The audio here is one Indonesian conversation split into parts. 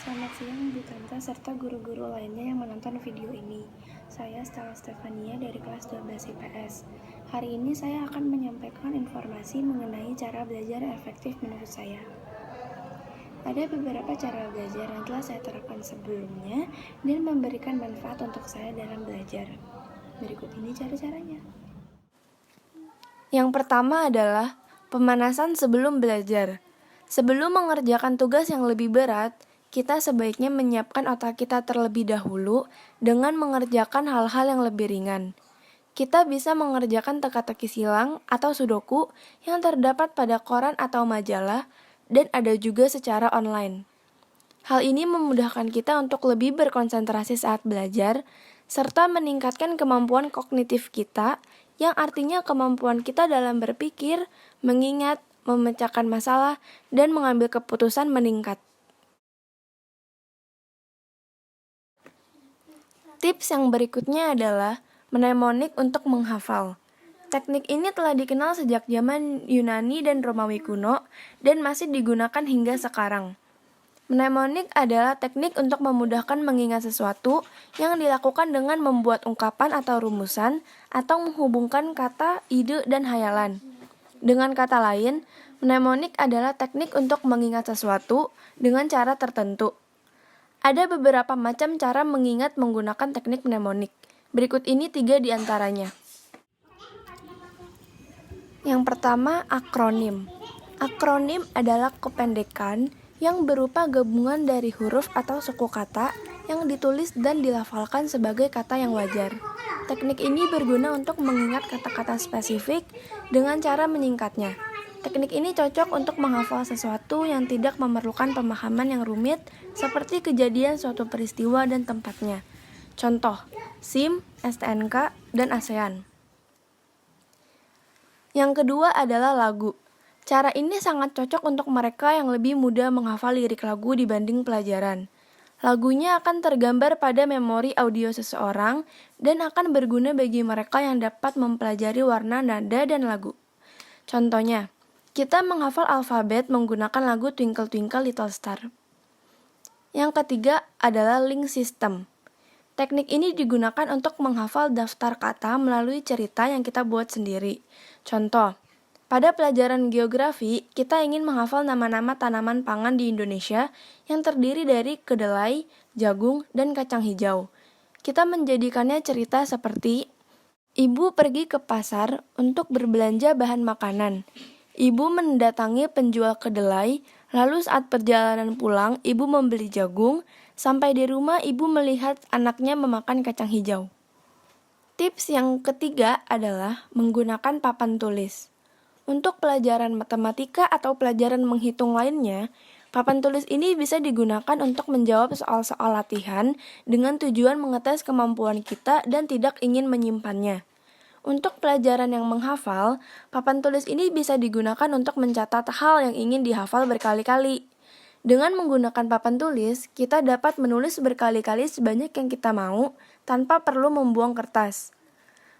Selamat siang Bu Tante serta guru-guru lainnya yang menonton video ini. Saya Stella Stefania dari kelas 12 IPS. Hari ini saya akan menyampaikan informasi mengenai cara belajar yang efektif menurut saya. Ada beberapa cara belajar yang telah saya terapkan sebelumnya dan memberikan manfaat untuk saya dalam belajar. Berikut ini cara-caranya. Yang pertama adalah pemanasan sebelum belajar. Sebelum mengerjakan tugas yang lebih berat, kita sebaiknya menyiapkan otak kita terlebih dahulu dengan mengerjakan hal-hal yang lebih ringan. Kita bisa mengerjakan teka-teki silang atau sudoku yang terdapat pada koran atau majalah dan ada juga secara online. Hal ini memudahkan kita untuk lebih berkonsentrasi saat belajar, serta meningkatkan kemampuan kognitif kita, yang artinya kemampuan kita dalam berpikir, mengingat, memecahkan masalah, dan mengambil keputusan meningkat. Tips yang berikutnya adalah mnemonik untuk menghafal. Teknik ini telah dikenal sejak zaman Yunani dan Romawi kuno dan masih digunakan hingga sekarang. Mnemonik adalah teknik untuk memudahkan mengingat sesuatu yang dilakukan dengan membuat ungkapan atau rumusan atau menghubungkan kata, ide, dan hayalan. Dengan kata lain, mnemonik adalah teknik untuk mengingat sesuatu dengan cara tertentu. Ada beberapa macam cara mengingat menggunakan teknik mnemonik. Berikut ini 3 di antaranya. Yang pertama, akronim. Akronim adalah kependekan yang berupa gabungan dari huruf atau suku kata yang ditulis dan dilafalkan sebagai kata yang wajar. Teknik ini berguna untuk mengingat kata-kata spesifik dengan cara menyingkatnya. Teknik ini cocok untuk menghafal sesuatu yang tidak memerlukan pemahaman yang rumit seperti kejadian suatu peristiwa dan tempatnya. Contoh, SIM, STNK, dan ASEAN. Yang kedua adalah lagu. Cara ini sangat cocok untuk mereka yang lebih mudah menghafal lirik lagu dibanding pelajaran. Lagunya akan tergambar pada memori audio seseorang dan akan berguna bagi mereka yang dapat mempelajari warna, nada, dan lagu. Contohnya, kita menghafal alfabet menggunakan lagu Twinkle Twinkle Little Star. Yang ketiga adalah link system. Teknik ini digunakan untuk menghafal daftar kata melalui cerita yang kita buat sendiri. Contoh, pada pelajaran geografi, kita ingin menghafal nama-nama tanaman pangan di Indonesia yang terdiri dari kedelai, jagung, dan kacang hijau. Kita menjadikannya cerita seperti, ibu pergi ke pasar untuk berbelanja bahan makanan. Ibu mendatangi penjual kedelai, lalu saat perjalanan pulang, ibu membeli jagung. Sampai di rumah, ibu melihat anaknya memakan kacang hijau. Tips yang ketiga adalah menggunakan papan tulis. Untuk pelajaran matematika atau pelajaran menghitung lainnya, papan tulis ini bisa digunakan untuk menjawab soal-soal latihan dengan tujuan mengetes kemampuan kita dan tidak ingin menyimpannya. Untuk pelajaran yang menghafal, papan tulis ini bisa digunakan untuk mencatat hal yang ingin dihafal berkali-kali. Dengan menggunakan papan tulis, kita dapat menulis berkali-kali sebanyak yang kita mau tanpa perlu membuang kertas.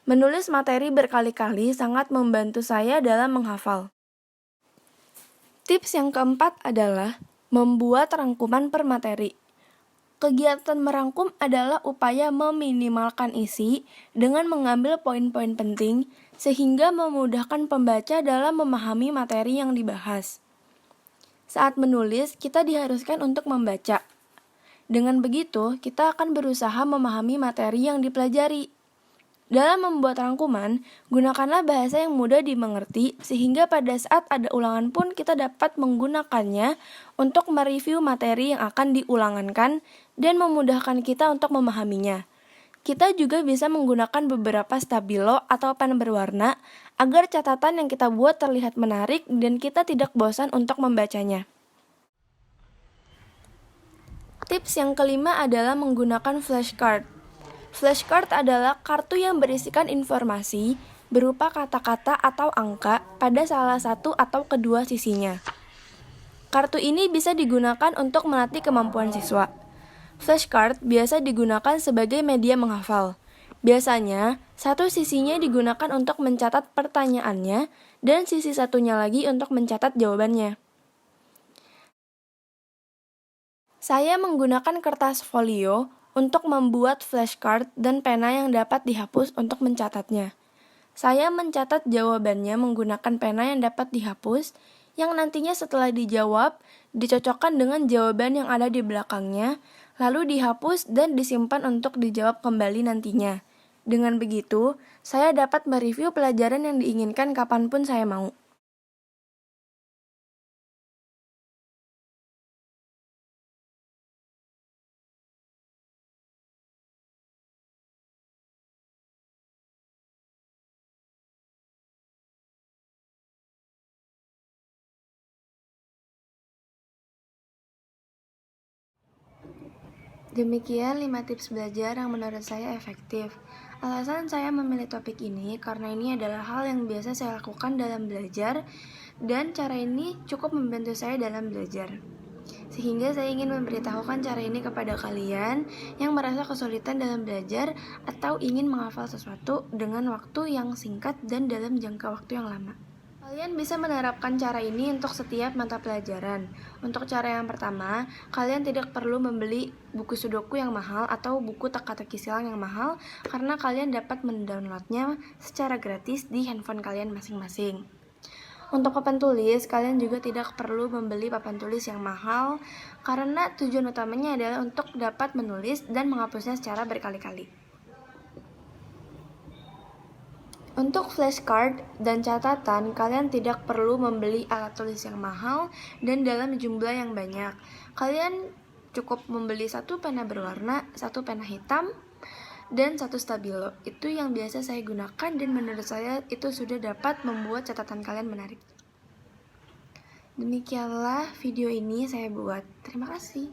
Menulis materi berkali-kali sangat membantu saya dalam menghafal. Tips yang keempat adalah membuat rangkuman per materi. Kegiatan merangkum adalah upaya meminimalkan isi dengan mengambil poin-poin penting sehingga memudahkan pembaca dalam memahami materi yang dibahas. Saat menulis, kita diharuskan untuk membaca. Dengan begitu, kita akan berusaha memahami materi yang dipelajari. Dalam membuat rangkuman, gunakanlah bahasa yang mudah dimengerti sehingga pada saat ada ulangan pun kita dapat menggunakannya untuk mereview materi yang akan diulangankan dan memudahkan kita untuk memahaminya. Kita juga bisa menggunakan beberapa stabilo atau pen berwarna agar catatan yang kita buat terlihat menarik dan kita tidak bosan untuk membacanya. Tips yang kelima adalah menggunakan flashcard. Flashcard adalah kartu yang berisikan informasi berupa kata-kata atau angka pada salah satu atau kedua sisinya. Kartu ini bisa digunakan untuk melatih kemampuan siswa. Flashcard biasa digunakan sebagai media menghafal. Biasanya, satu sisinya digunakan untuk mencatat pertanyaannya dan sisi satunya lagi untuk mencatat jawabannya. Saya menggunakan kertas folio untuk membuat flashcard dan pena yang dapat dihapus untuk mencatatnya. Saya mencatat jawabannya menggunakan pena yang dapat dihapus, yang nantinya setelah dijawab, dicocokkan dengan jawaban yang ada di belakangnya, lalu dihapus dan disimpan untuk dijawab kembali nantinya. Dengan begitu, saya dapat mereview pelajaran yang diinginkan kapanpun saya mau. Demikian 5 tips belajar yang menurut saya efektif. Alasan saya memilih topik ini karena ini adalah hal yang biasa saya lakukan dalam belajar dan cara ini cukup membantu saya dalam belajar. Sehingga saya ingin memberitahukan cara ini kepada kalian yang merasa kesulitan dalam belajar atau ingin menghafal sesuatu dengan waktu yang singkat dan dalam jangka waktu yang lama. Kalian bisa menerapkan cara ini untuk setiap mata pelajaran. Untuk cara yang pertama, kalian tidak perlu membeli buku sudoku yang mahal atau buku teka-teki silang yang mahal karena kalian dapat mendownloadnya secara gratis di handphone kalian masing-masing. Untuk papan tulis, kalian juga tidak perlu membeli papan tulis yang mahal karena tujuan utamanya adalah untuk dapat menulis dan menghapusnya secara berkali-kali. Untuk flashcard dan catatan, kalian tidak perlu membeli alat tulis yang mahal dan dalam jumlah yang banyak. Kalian cukup membeli satu pena berwarna, satu pena hitam, dan satu stabilo. Itu yang biasa saya gunakan dan menurut saya itu sudah dapat membuat catatan kalian menarik. Demikianlah video ini saya buat. Terima kasih.